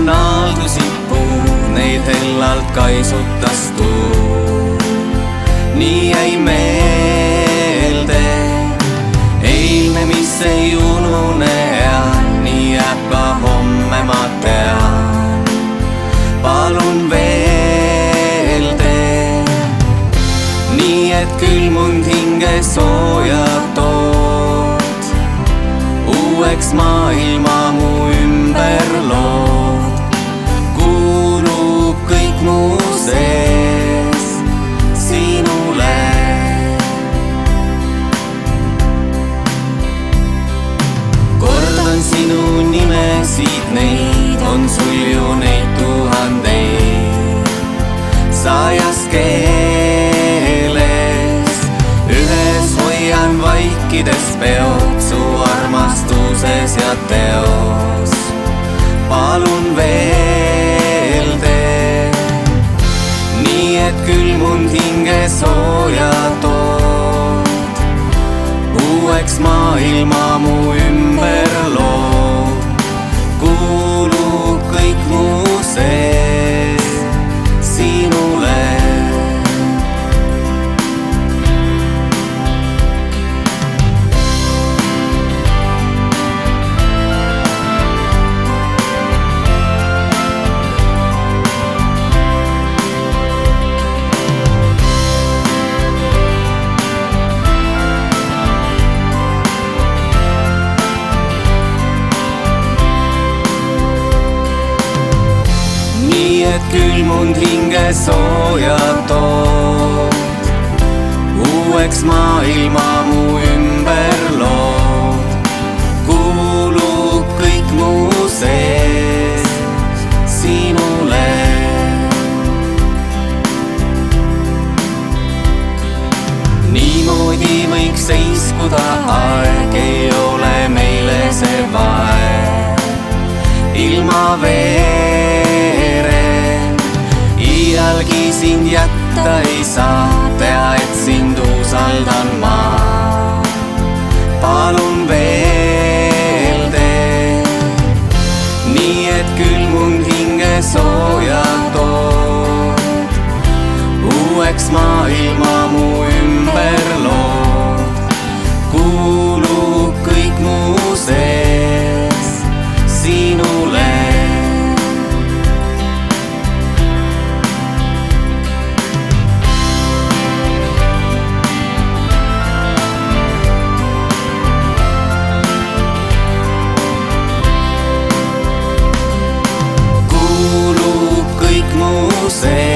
naaldusid puud, neid hellalt kaisutas tuul. nii jäi meelde eilne, mis ei unune ja nii jääb ka homme, ma tean. palun veel tee nii, et külmunud hinge sooja tood. uueks maailma mu ümber lood, kuulub kõik mu sees sinule. kordan sinu nimesid, neid on sul ju neid tuhandeid. sajas keeles ühes hoian vaikides peod su armastuses ja teos. palun veel tee nii, et külmunud hinge sooja tood. uueks maailma mu ümber lood, kuulub kõik mu sees sinule. et külmunud hinge sooja tood. uueks maailma mu ümber lood, kuulub kõik mu sees sinule. niimoodi võiks seiskuda aeg, ei ole meile see vaev. ilma iialgi sind jätta ei saa, tea, et sind usaldan ma. palun veel tee nii, et külmunud hinge sooja tood. uueks maailma mu ümber lood, kuulub kõik mu sees sinule. Say